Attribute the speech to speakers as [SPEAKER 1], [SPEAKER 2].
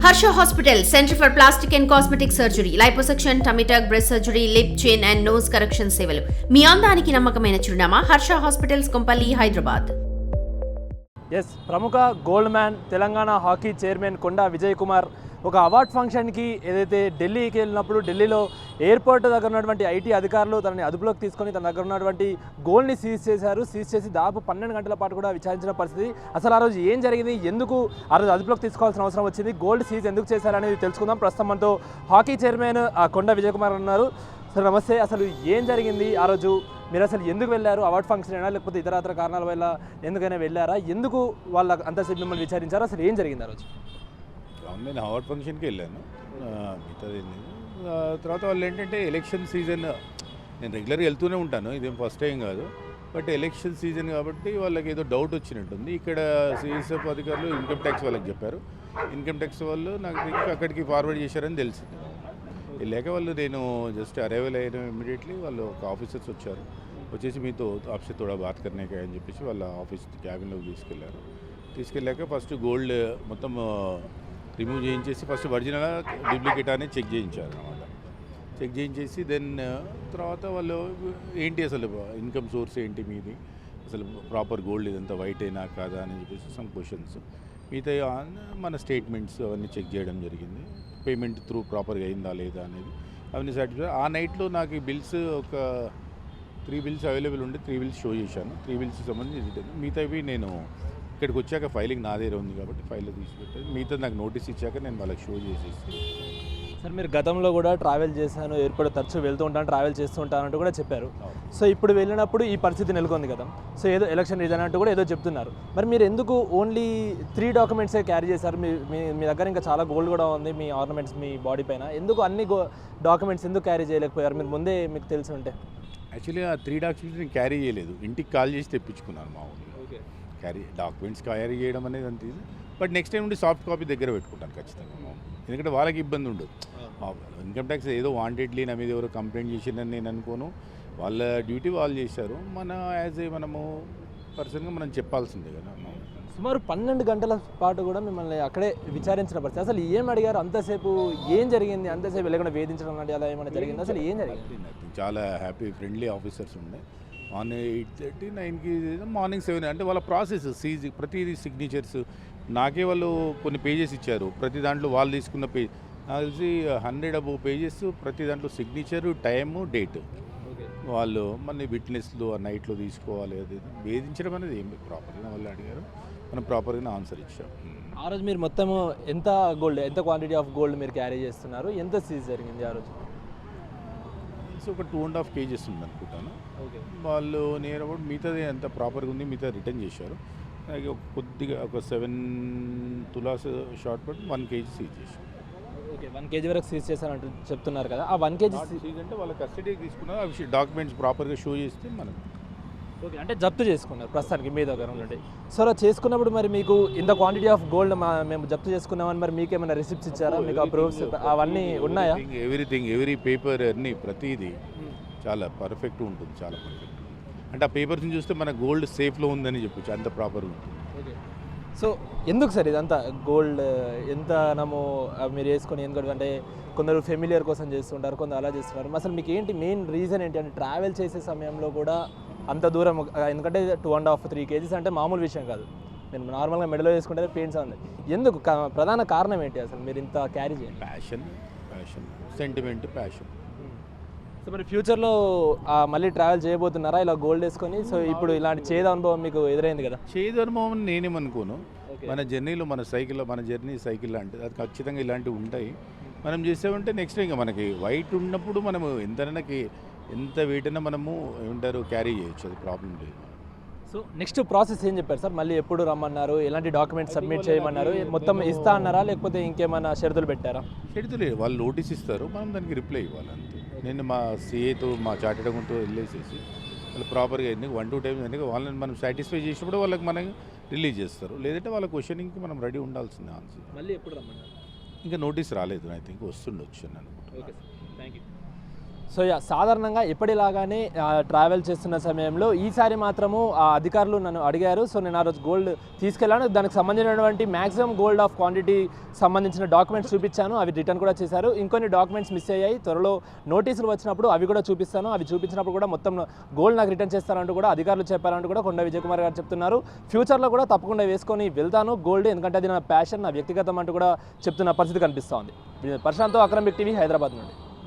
[SPEAKER 1] Harsha Hospital, Center for Plastic and Cosmetic Surgery, Liposuction, Tummy tuck, breast surgery, lip, chin and nose correction సేవలు. మీ అందానికి నమ్మకమైన చిరునామా Harsha hospitals Kompally Hyderabad.
[SPEAKER 2] Yes, ప్రముఖ gold man Telangana hockey chairman Konda Vijay Kumar ఒక award ఫంక్షన్కి ఏదైతే ఢిల్లీకి వెళ్ళినప్పుడు ఢిల్లీలో ఎయిర్పోర్ట్ దగ్గర ఉన్నటువంటి ఐటీ అధికారులు తనని అదుపులోకి తీసుకొని తన దగ్గర ఉన్నటువంటి గోల్డ్ని సీజ్ చేశారు. సీజ్ చేసి దాదాపు 12 గంటల పాటు కూడా విచారించిన పరిస్థితి. అసలు ఆ రోజు ఏం జరిగింది, ఎందుకు ఆ రోజు అదుపులోకి తీసుకోవాల్సిన అవసరం వచ్చింది, గోల్డ్ సీజ్ ఎందుకు చేశారనేది తెలుసుకుందాం. ప్రస్తుతం మనతో హాకీ చైర్మన్ కొండా విజయ్ కుమార్ ఉన్నారు. సార్ నమస్తే. అసలు ఏం జరిగింది ఆ రోజు, మీరు అసలు ఎందుకు వెళ్ళారు? అవార్డ్ ఫంక్షన్ అయినా లేకపోతే ఇతరత్ర కారణాల వల్ల ఎందుకైనా వెళ్ళారా? ఎందుకు వాళ్ళ అంతసేపు మిమ్మల్ని విచారించారు? అసలు ఏం జరిగింది ఆ రోజు?
[SPEAKER 3] నేను అవార్డ్ ఫంక్షన్కి వెళ్ళాను, మిగతాది తర్వాత వాళ్ళు ఏంటంటే ఎలక్షన్ సీజన్, నేను రెగ్యులర్గా వెళ్తూనే ఉంటాను, ఇదేం ఫస్ట్ టైం కాదు, బట్ ఎలక్షన్ సీజన్ కాబట్టి వాళ్ళకి ఏదో డౌట్ వచ్చినట్టుంది. ఇక్కడ సిఎస్ఎఫ్ అధికారులు ఇన్కమ్ ట్యాక్స్ వాళ్ళకి చెప్పారు, ఇన్కమ్ ట్యాక్స్ వాళ్ళు నాకు అక్కడికి ఫార్వర్డ్ చేశారని తెలిసింది. లేక వాళ్ళు నేను జస్ట్ అరైవల్ అయిన ఇమీడియట్లీ వాళ్ళు ఒక ఆఫీసర్స్ వచ్చారు, వచ్చేసి మీతో ఆఫీసర్ తోడా బాత్ కర్నేకా అని చెప్పేసి వాళ్ళ ఆఫీస్ క్యాబిన్లోకి తీసుకెళ్లారు. తీసుకెళ్ళాక ఫస్ట్ గోల్డ్ మొత్తం రిమూవ్ చేయించేసి ఫస్ట్ ఒరిజినల్ డూప్లికేట్ అనేది చెక్ చేయించారు అనమాట. చెక్ చేయించేసి దెన్ తర్వాత వాళ్ళు ఏంటి అసలు ఇన్కమ్ సోర్స్ ఏంటి మీది, అసలు ప్రాపర్ గోల్డ్ ఇదంతా వైట్ అయినా కాదా అని చెప్పేసి సమ్ క్వశ్చన్స్, మిగతా మన స్టేట్మెంట్స్ అవన్నీ చెక్ చేయడం జరిగింది. పేమెంట్ త్రూ ప్రాపర్గా అయిందా లేదా అనేది అవన్నీ సాటిస్ఫై. ఆ నైట్లో నాకు ఈ బిల్స్ ఒక 3 బిల్స్ అవైలబుల్ ఉండి 3 బిల్స్ షో చేశాను. 3 బిల్స్ సంబంధించి మిగతావి నేను ఇక్కడికి వచ్చాక ఫైలింగ్ నా దగ్గర ఉంది కాబట్టి ఫైల్లో తీసిపెట్టాను. మిగతా నాకు నోటీస్ ఇచ్చాక నేను వాళ్ళకి షో చేసేసి.
[SPEAKER 2] సార్ మీరు గతంలో కూడా ట్రావెల్ చేశాను, ఎయిర్పోర్ట్ తరచూ వెళ్తూ ఉంటాను, ట్రావెల్ చేస్తూ ఉంటాను అంటూ కూడా చెప్పారు. సో ఇప్పుడు వెళ్ళినప్పుడు ఈ పరిస్థితి నెలకొంది కదా, సో ఏదో ఎలక్షన్ రీజన్ అంటూ కూడా ఏదో చెప్తున్నారు. మరి మీరు ఎందుకు ఓన్లీ 3 డాక్యుమెంట్సే క్యారీ చేశారు? మీ దగ్గర ఇంకా చాలా గోల్డ్ కూడా ఉంది, మీ ఆర్నమెంట్స్ మీ బాడీ పైన, ఎందుకు అన్ని డాక్యుమెంట్స్ ఎందుకు క్యారీ చేయలేకపోయారు? మీరు ముందే మీకు తెలిసి ఉంటే.
[SPEAKER 3] యాక్చువల్లీ ఆ 3 డాక్యుమెంట్స్ నేను క్యారీ చేయలేదు, ఇంటికి కాల్ చేసి తెప్పించుకున్నాను మా ఊళ్ళో. డాక్యుమెంట్స్ క్యారీ చేయడం అనేది అంత ఇది, బట్ నెక్స్ట్ టైం నుండి సాఫ్ట్ కాపీ దగ్గర పెట్టుకుంటాను ఖచ్చితంగా, ఎందుకంటే వాళ్ళకి ఇబ్బంది ఉండదు. ఇన్కమ్ ట్యాక్స్ ఏదో వాంటెడ్లీ నా మీద ఎవరో కంప్లైంట్ చేసిందని నేను అనుకోను, వాళ్ళ డ్యూటీ వాళ్ళు చేశారు. మన యాజ్ ఏ మనము పర్సన్గా మనం చెప్పాల్సిందే కదా.
[SPEAKER 2] సుమారు 12 గంటల పాటు కూడా మిమ్మల్ని అక్కడే విచారించిన పరిస్థితి. అసలు ఏం అడిగారు అంతసేపు? ఏం జరిగింది అంతసేపు? వెళ్ళకుండా వేధించడం లాంటి అలా ఏమైనా జరిగింది? అసలు ఏం జరిగింది?
[SPEAKER 3] చాలా హ్యాపీ ఫ్రెండ్లీ ఆఫీసర్స్ ఉండే. మార్నింగ్ 8:30, 9కి, మార్నింగ్ 7 అంటే వాళ్ళ ప్రాసెస్ సీజ్ ప్రతిదీ సిగ్నేచర్స్ నాకే వాళ్ళు కొన్ని పేజెస్ ఇచ్చారు. ప్రతి దాంట్లో వాళ్ళు తీసుకున్న పేజ్ నాకు తెలిసి 100 అబోవ్ పేజెస్, ప్రతి దాంట్లో సిగ్నేచరు, టైము, డేట్. వాళ్ళు మళ్ళీ విట్నెస్లు ఆ నైట్లో తీసుకోవాలి, అది వేధించడం అనేది ఏమి ప్రాపర్గా వాళ్ళు అడిగారు, మనం ప్రాపర్గానే ఆన్సర్ ఇచ్చాం.
[SPEAKER 2] ఆ రోజు మీరు మొత్తము ఎంత గోల్డ్, ఎంత క్వాంటిటీ ఆఫ్ గోల్డ్ మీరు క్యారీ చేస్తున్నారు? ఎంత సీజ్ జరిగింది ఆ రోజు?
[SPEAKER 3] ఒక 2.5 kgs ఉంది అనుకుంటాను. వాళ్ళు నియర్ అబౌట్ మిగతాది ఎంత ప్రాపర్గా ఉంది మిగతా రిటర్న్ చేశారు. అలాగే కొద్దిగా ఒక 7 తులాస్ షార్ట్ పట్ 1 kg సీజ్ చేశారు.
[SPEAKER 2] ఓకే, 1 kg వరకు సీజ్ చేశారంటూ చెప్తున్నారు కదా, ఆ 1 kg
[SPEAKER 3] సీజ్ అంటే వాళ్ళ కస్టడీకి తీసుకున్నారు, అవి డాక్యుమెంట్స్ ప్రాపర్గా షో చేస్తే మనం.
[SPEAKER 2] ఓకే, అంటే జప్తు చేసుకున్నారు ప్రస్తుతానికి మీ దగ్గర ఉండండి. సో అలా చేసుకున్నప్పుడు మరి మీకు ఇంత క్వాంటిటీ ఆఫ్ గోల్డ్ మేము జప్తు చేసుకున్నామని మరి మీకు ఏమైనా రిసిప్ట్స్ ఇచ్చారా? మీకు ఆ ప్రూఫ్స్ అవన్నీ ఉన్నాయా?
[SPEAKER 3] ఎవ్రీ పేపర్ అన్నీ ప్రతిదీ చాలా పర్ఫెక్ట్ ఉంటుంది, చాలా పర్ఫెక్ట్. అంటే ఆ పేపర్స్ని చూస్తే మన గోల్డ్ సేఫ్లో ఉందని చెప్పొచ్చు, అంత ప్రాపర్గా ఉంటుంది.
[SPEAKER 2] ఓకే, సో ఎందుకు సార్ ఇదంతా గోల్డ్ ఎంత నమో మీరు వేసుకొని ఎందుకంటే అంటే కొందరు ఫెమిలియర్ కోసం చేస్తుంటారు, కొందరు అలా చేస్తున్నారు. అసలు మీకు ఏంటి మెయిన్ రీజన్ ఏంటి? అంటే ట్రావెల్ చేసే సమయంలో కూడా అంత దూరం, ఎందుకంటే 2.5-3 kgs అంటే మామూలు విషయం కాదు. నేను నార్మల్గా మెడలో వేసుకుంటే పెయిన్స్ ఉంది. ఎందుకు ప్రధాన కారణం ఏంటి అసలు మీరు ఇంత క్యారీ చేయండి?
[SPEAKER 3] Passion, sentiment, passion.
[SPEAKER 2] సో మరి ఫ్యూచర్లో మళ్ళీ ట్రావెల్ చేయబోతున్నారా ఇలా గోల్డ్ వేసుకొని? సో ఇప్పుడు ఇలాంటి చేదు అనుభవం మీకు ఎదురైంది కదా.
[SPEAKER 3] చేదు అనుభవం నేనేమనుకోను, మన జర్నీలో మన సైకిల్లో మన జర్నీ సైకిల్ లాంటిది, అది ఖచ్చితంగా ఇలాంటివి ఉంటాయి. మనం చేసామంటే నెక్స్ట్ ఇంకా మనకి వైట్ ఉన్నప్పుడు మనము ఎంత వెయిట్ అయినా మనము ఏమంటారు క్యారీ చేయొచ్చు, అది ప్రాబ్లం లేదు.
[SPEAKER 2] సో నెక్స్ట్ ప్రాసెస్ ఏం చెప్పారు సార్? మళ్ళీ ఎప్పుడు రమ్మన్నారు? ఎలాంటి డాక్యుమెంట్స్ సబ్మిట్ చేయమన్నారు? మొత్తం ఇస్తా అన్నారా లేకపోతే ఇంకేమైనా షరతులు పెట్టారా?
[SPEAKER 3] షరతులు వాళ్ళు నోటీస్ ఇస్తారు, మనం దానికి రిప్లై ఇవ్వాలి అంతే. నేను మా సిఏతో మా చార్టెడ్ అకౌంట్తో వెళ్ళేసేసి వాళ్ళు ప్రాపర్గా ఎందుకు 1-2 టైమ్స్ ఎందుకు వాళ్ళని మనం సాటిస్ఫై చేసినప్పుడు వాళ్ళకి మనం రిలీజ్ చేస్తారు, లేదంటే వాళ్ళ క్వశ్చనింగ్కి మనం రెడీ ఉండాల్సిందే ఆన్సర్.
[SPEAKER 2] మళ్ళీ ఎప్పుడు రమ్మన్నారు?
[SPEAKER 3] ఇంకా నోటీస్ రాలేదు, ఐ థింక్ వస్తుండొచ్చు అని అనుకుంటున్నాను.
[SPEAKER 2] Okay sir, thank you. So సాధారణంగా ఎప్పటిలాగానే ట్రావెల్ చేస్తున్న సమయంలో ఈసారి మాత్రము ఆ అధికారులు నన్ను అడిగారు. సో నేను ఆ రోజు గోల్డ్ తీసుకెళ్ళాను. దానికి సంబంధించినటువంటి మ్యాక్సిమం గోల్డ్ ఆఫ్ క్వాంటిటీ సంబంధించిన డాక్యుమెంట్స్ చూపించాను. అవి రిటర్న్ కూడా చేశారు. ఇంకొన్ని డాక్యుమెంట్స్ మిస్ అయ్యాయి. త్వరలో నోటీసులు వచ్చినప్పుడు అవి కూడా చూపిస్తాను. అవి చూపించినప్పుడు కూడా మొత్తం గోల్డ్ నాకు రిటర్న్ చేస్తారంటూ కూడా అధికారులు చెప్పారంటూ కూడా కొండ విజయ్ కుమార్ గారు చెప్తున్నారు. ఫ్యూచర్లో కూడా తప్పకుండా వేసుకొని వెళ్తాను గోల్డ్, ఎందుకంటే అది నా ప్యాషన్, నా వ్యక్తిగతం అంటూ కూడా చెప్తున్న పరిస్థితి కనిపిస్తోంది. ప్రశాంత్, అక్రమ్ బిగ్ టీవీ, హైదరాబాద్ నుండి.